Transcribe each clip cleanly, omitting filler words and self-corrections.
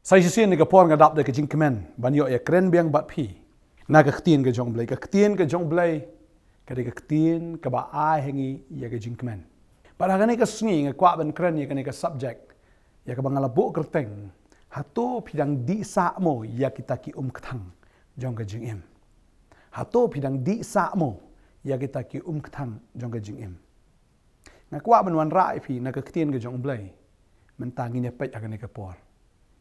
Sai sien ni ka por nga dap de ka jing kemen ban yo ya kren biang bat phi na ka ktien ka jong blai ka de ka ktien ka ba ai hengi ya ka jing kemen para ka ni ka sngi nga kwa ban kren ya ka ni ka subject ya ka bangala bo kerteng hato pidang di sa mo ya kita ki kthang jong ka jing em hato pidang di sa mo ya kita ki kthang jong ka jing em nga kwa ban wan rai phi na ka ktien ka jong blai man ta ngi ne pet ka ni ka por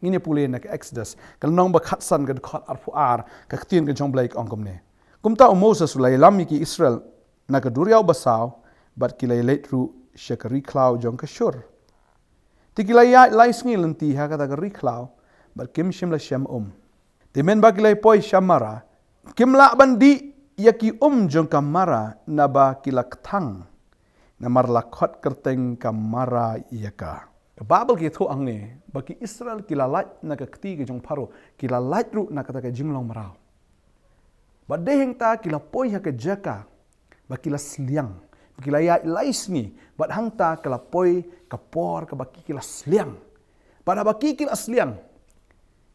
ini pulih nak Exodus kalau nong bakatsan ke dekat arfuar ke ktien ke jong blai ong komne kumta Moses ulai lami ki Israel nak duriau basau bat kilai letru syakari klau jong ke syur tikilai lai sngi lenti ha kata ke riklau bat kim shim la syam timen bakilai poi shamara kim la bandi yaki jong kamara naba kilak thang namar lakot kerteng kamara yaka Bible ki thu ang ni bagi Israel kila lait na ka kti ke jong paro kila lait ru na kata ka jinglong marau ba deheng ta kila poi ha ka jaka ba kila sliang kila ya lais ni ba hang ta kila poi ka por ka baki kila sliang pada baki kila sliang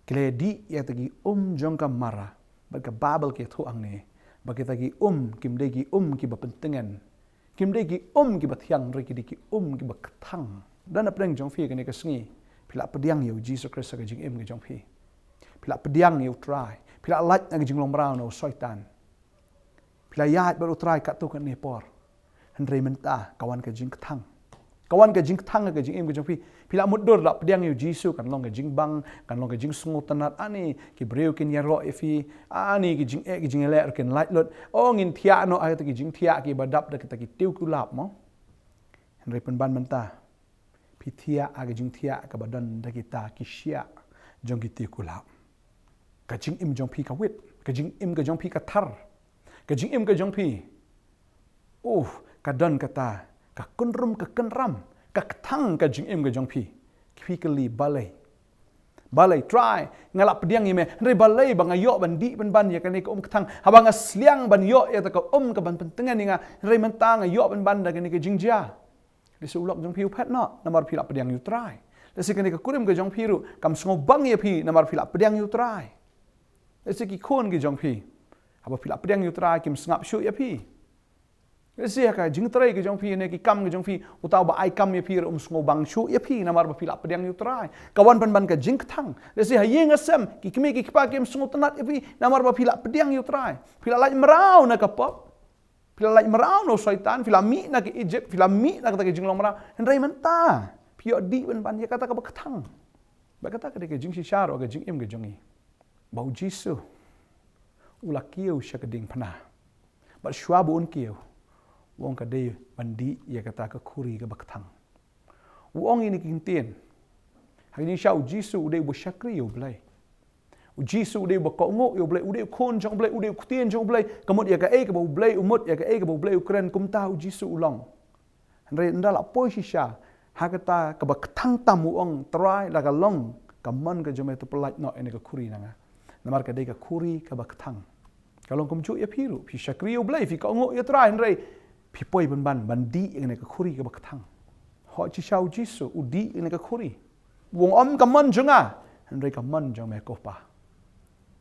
kila di ya tagi jong ka mara ba ka Bible ki thu ang ni bagi tagi kim degi ki ba pentengan kim degi ki ba thiang re ki di ki ki ba kthang dan apa yang jong fi kan ke sngi pila pediang yu Jesus Christ ka jing em ke jong fi pila pediang yu try pila lat na jing long brown no syaitan pila yat baru try kat tu kan ni por hendrei menta kawan ke jing thang ke jing em ke jong fi pila mudur la pediang yu Jesus kan long ke jing bang kan long ke jing sungu tanat ani ki breu kin ya ro fi ani ki jing le ken light lot ngin thia no ai ta ki jing thia ki badap da kita ki tiu kulap mo hendrei penban menta Pitia aga jing tia ka badan da kita kisya jong kiti kulap ka jing im jong pi ka wit ka jing im ka jong pi ka thar ka jing im ka jong pi ka dan kata ka kunrum ka kenram ka thang ka jing im ka jong pi kali balai try ngalap pediang ime re balai bang ayo bandi ban ya kan ka thang habang asliang ban yo ya ta ka ka ban pentengan ni nga re mentang ayo ban da kan ka jing ja Desi ulok jong piu pet no namar pilak pediang yu try. Desi kini ke kurim ke jong piru kam bang ye pi namar pilak pediang yu try. Desi ki kon ke jong pi. Apa pilak pediang yu try kim sngap syu ye pi. Desi ka jing try ke jong pi ne ki kam ke jong pi utau ba ai kam ye pi bang syu ye pi namar ba pilak pediang yu try. Kawan ban ke jing thang. Desi ha ye ngasem ki kimi ki pa kim tenat ye pi namar ba pilak pediang yu try. Pilak lai merau na ka pop. Pila lai merau no syaitan, pila mi na ke Egypt, pila mi na kata ke jinglong merau. Hendrai menta. Pio di ban ya kata ke bekatang. Ba kata ke jing si syaro ke jing im ke jongi. Bau Jisu. Ula kieu sya keding pana. Ba sywabu un kieu. Wong ka de bandi ya kata ke kuri ke bekatang. Wong ini kintien. Hari ni syau Jisu ude bu syakri yo blai. Jisu ude ba ko ngo yo blai ude kon jong blai ude kutien jong blai kamut ya ka ka bau blai umut ya ka bau blai ukren kum tahu Jisu ulong andre ndala poi shisha hakata ka ba thang tamu ong try la ka long kamon ka jome to pelaj no ene ka kuri nanga namar ka de ka kuri ka ba thang kalong kum chu ya piru pi shakri yo blai fi ko ngo ya try andre pi poi ban bandi ene ka kuri ka ba thang ho chi shau Jisu udi ene ka kuri wong om kamon junga andre kamon jong me ko pa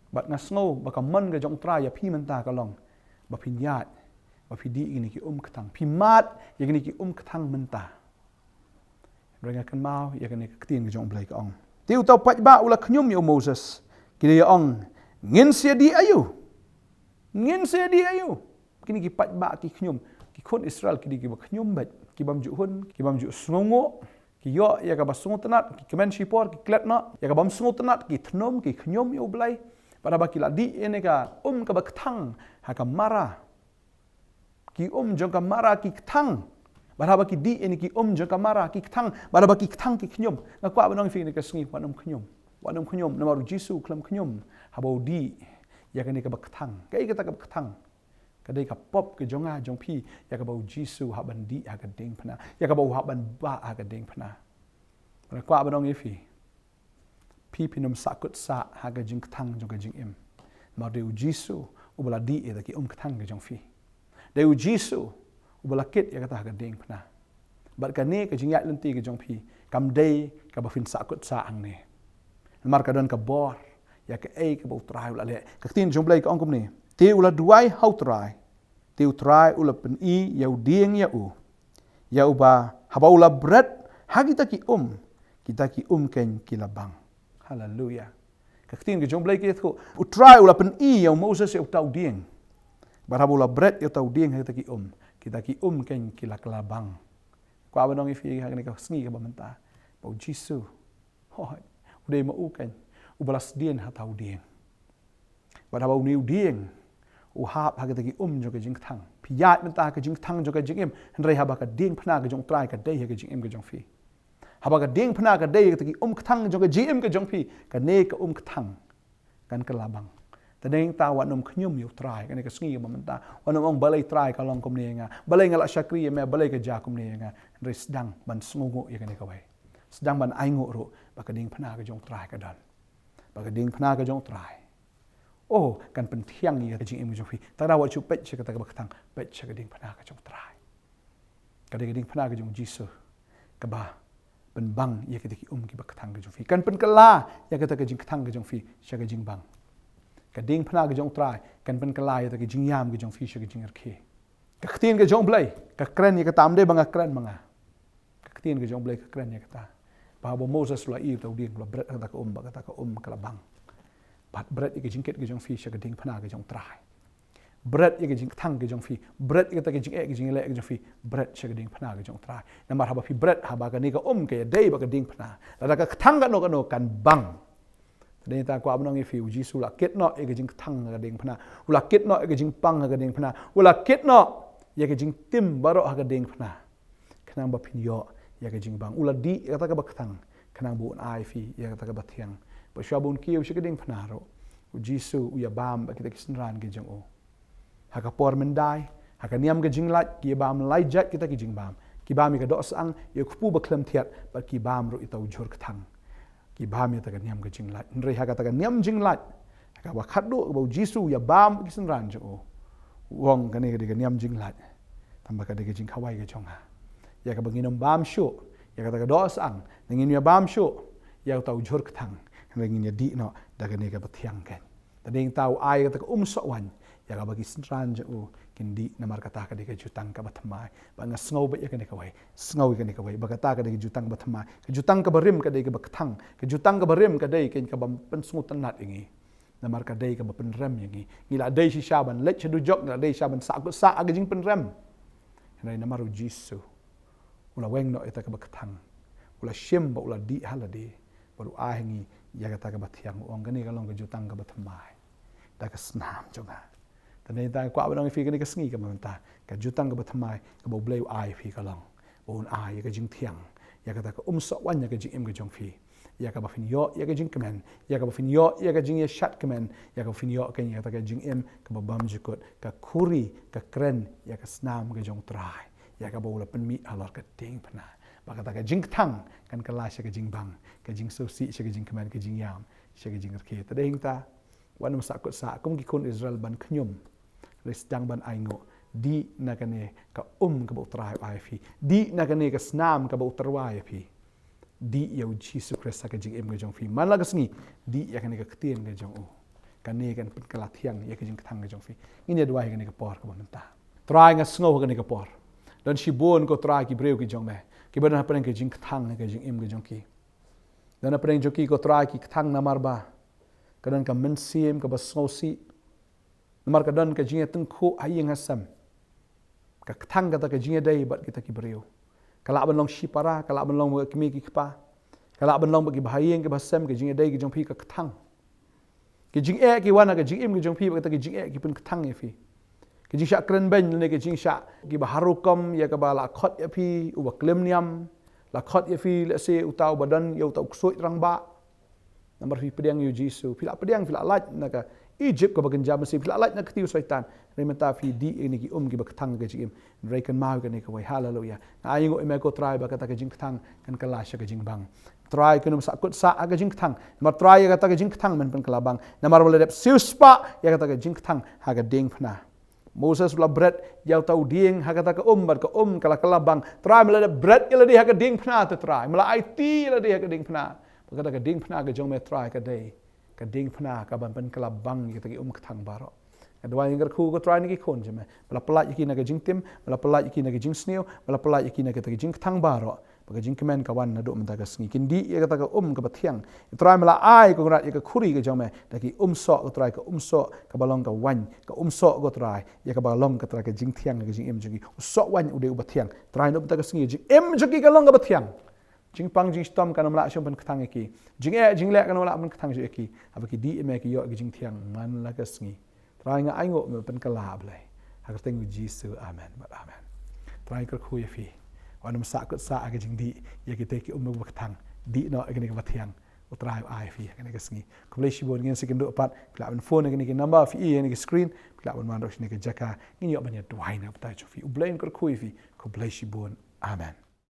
Bat ngasngo baka man ga jong tra ya pi menta kalong ba pinyat ba pidi ini ki ketang pi mat ya ini ki ketang menta renga kan mau ya kan ketien ga jong blai ka ong tiu tau pat ba ula khnyum yo Moses ki ya ong ngin sia di ayu kini ki pat ba ki khnyum ki khon Israel ki di ki ba khnyum bat ki bam ju hun ki bam ju sngongo ki yo ya ka ba sungu tenat ki kemen shipor ki klet no ya ka bam sungu tenat ki thnom ki khnyum yo blai pada baki la di ene ka ka baktang ha ka mara ki jong ka mara ki ktang pada baki di ene ki jong ka mara ki ktang pada baki ktang ki knyum na kwa banong fi ne ka sngi wanum knyum na maru Jisu klam knyum ha bau di ya ka ne ka baktang kai ka ta ka baktang ka dei ka pop ke jonga jong pi ya ka bau Jisu ha ban di ha ka ding phana ya ka bau ha ban ba ha ka ding phana na kwa banong fi pinum sakut sa haga jing tang jong jing im ma deu Jisu ubala di e ki ketang ke jong fi deu Jisu ubala kit ya kata haga ding pna bat ka ne ke jing yat lenti ke jong pi kam dei ka ba fin sakut sa ang ne Mar ka don ka bor ya ka ke bau trai ula le ka tin jong blai ka ong kum ni te ula duai hau trai te trai ula pen I ya ding ya ba haba ula bread hagita ki ken kilabang. Haleluya. Ka tin ke jong blai ke ko trai ula pen I ya Moses ya tau ding bar haba ula bread ya tau ding hagita ki ken kilabang. Kwa ba nong ifi ha ka sngi ka ba menta bau Jisu hoi udah mau kan ubalas dien hatau dien bar haba uniu dien hap hagita ki jo ke jing thang piyat menta ke jing thang jo ke jing em hendrai haba ka ding phna ke jong trai ka dei ke jing em ke jong fi haba ka ding phna ka dei ke ki thang jo ke jing em ke jong fi ka ne ka thang kan ke labang tadeng ta wa nom khnyum yu trai kan ke sngi ba menta wa nom ong balai trai ka long kom ne nga balai ngala shakri me balai ke ja kom ne nga hendrai sedang ban sngu ya kan ke wai sedang ban ai ngok ro baka ding phna ke jong trai ka dan baka ding phna ke jong trai oh kan pen thiang ya ke jing em jong fi ta da wa chu pet che ka ta ka bak thang pet che ka ding phna ke jong trai ka ding phna ke jong Jisu ka ba pen bang ya ke ki ki bak thang ke jong fi kan pen kala ya ke ta ke jing thang ke jong fi che ke jing bang ka ding phna ke jong trai kan pen kala ya ta ke jing yam ke jong fi che ke jing rkhe ka khtin ke jong blai ka kren ya ka tam de bang kren manga ka khtin ke jong blai ka kren ya ka ta ba Moses la I tau ding la bret ka ta ka ka bang bat bret ke jingket ke jong fi sha ke ding phna ke jong trai bret ke jing thang ke jong fi bret ke ta ke jing ke jing le ke jong fi bret sha ke ding phna ke jong trai na mar haba fi bret haba ka ni ka ke dei ba ke ding phna la ka thang ka no kan bang tadeng ta kwa bnong fi Jisu la ket no ke jing thang ka ding phna ula ket no ke jing pang ka ding phna ula ket no ya ke jing tim baro ka ding phna khnang ba phin yo ya ke jing bang ula di kata ka bakthang khanang bu ai fi ya kata ka bathiang ba shabun kiu shikading phnaro Jisu ya bam ba kita kisnran ke jong o ha ka por mendai ha ka niam ke jing lat ki bam lai jat kita ki jing bam ki bam ka do sang ya khpu ba khlem thiat ba ki bam ro itau jor khthang ki bam ya ta ka niam ke jing lat nrei ha ka ta ka niam jing lat ka ba khat do ba Jisu ya bam kisnran jong o wong ka ne ka niam jing lat tamba ka de ke jing khawai ke jong ha ya ka banginom bam shu ya ka ta ka dos ang ngin ya bam shu ya tau jor khthang ngin ya di no daga ne ka bathiang kan tadeng tau ai ka ta so wan ya ka bagi sran jo kin di namar kata ka de ka jutang ka bathmai ba nga sngo ba ya ka ne ka wai sngo ka ne ka wai ba kata ka de jutang bathmai ka jutang ka barim ka de ka bakthang ka jutang ka barim ka de ken ka bam pen sngu tanat ingi namar ka de ka ba pen rem ingi ngila de si shaban let chedu jok ngila de shaban sa aga jing pen rem nai namaru Jisu ula weng no ita ka bakthang ula shem ba ula di halade baru ahingi ya kata ka bathiang ong gani ka long ka jutang ka bathmai da ka snam jonga tane ta kwa ba long fi ka sngi ka manta ka jutang ka bathmai ka bo bleu ai fi ka long bon ai ka jing thiang ya kata ka so wan ya ka jing em ka jong fi ya ka ba fin yo ya ka jing kemen ya ka ba fin yo ya ka jing ya shat kemen ya ka fin yo ka ya ta ka jing em ka ba bam jikot ka kuri ka kren ya ka snam ka jong trai ya ka ba ula pen mi alor ka ting phna ba ka ta ka jing thang kan ka la sha ka jing bang ka jing so si sha ka jing kemen ka jing yam sha ka jing rke ta ding ta wan sa ko sa kum ki kun Israel ban khnyum le sedang ban aingo di na ka ne ka ka ba trai ai fi di na ka ne ka snam ka ba utarwai fi di ya Jisu Kristus ka jing em ka jong fi man la ka sngi di ya ka ne ka ktien ka jong o ka ne kan pen kala thiang ya ka jing thang ka jong fi ini dua ka ne ka por ka ba menta trai nga sngo ka ne ka por dan si bon ko trai ki breu ki jong me ki bana pren ke jing thang ke jing im ke jong ki dan pren jo ki ko trai ki thang na marba kadan ka men sim ka basngo si namar ka dan ka jing teng khu ayeng hasam ka thang ka ta ka jing dai bat kita ki breu kala ban long si para kala ban long ki mi ki kpa kala ban long ki bahayeng ke basam ke jing dai ki jong pi ka thang ki jing e ki wana ka jing im ki jong pi ba ta ki jing e ki pun thang e fi ke jing sha kren ben ne ke jing sha ki baharukom ya ka ba la khot ya phi u ba klemniam la khot ya phi le se utau badan ya utau ksoi rang ba namar phi pedang yu Jisu phi la pedang phi la laj na ka Egypt ka bagan jam se phi la laj na ktiu syaitan re mata phi di ni ki ki ba thang ke jing re kan ma ka ne ka wai hallelujah na ayi ngo me ko try ba ka ta ke jing thang kan ka la sha ke jing bang try kunum sa kut sa aga jing thang namar try ya ka ta ke jing thang men pen kala bang namar wala dep siu spa ya ka ta ke jing thang ha ga ding phna Moses la bread yau tau ding hakata ka bat ka kala kala bang try mala bread ila di haka ding phna te try mala IT ila di haka ding phna Pagkada ka ding pna ka jong me try ka day. Ka ding pna ka ban pen kalabang kita ki katang baro. Kadwa yang ku ko try ni ki kon jeme. Bala pelat yaki na ka jing tim, bala pelat yaki na ka jing sneo, bala pelat yaki na ka jing katang baro. Pagka jing kemen kawan na do menta ka sngi kindi ya kata ka ka batiang. Try mala ai ko rat ya ka khuri ka jome daki so ko try ka so ka balong ka wan ka so ko try ya ka balong ka try ka jing tiang ka jing em jugi so wan ude batiang. Try no menta ka sngi jing em jugi ka long ka batiang. Jing pang jing stom kana mala shom pen katang ki. Jing le kana mala pen katang ju ki. Abaki di em ki yo ka jing tiang man la ka sngi. Try nga ai ngo me pen ka la blai. Ha ka tengu jisu amen. Amen. Try ka khu ya fi. Wanam sakut sa aga jing di ya kita ki umno bakatang di no agni ka batiang utrai ai fi agni ka sngi kumlei shibon ngin sekindo pat klaban phone agni ki number fi agni ki screen klaban man ro shni ka jaka ngin yo banya dwai na patai fi ublain ko kui fi kumlei shibon amen.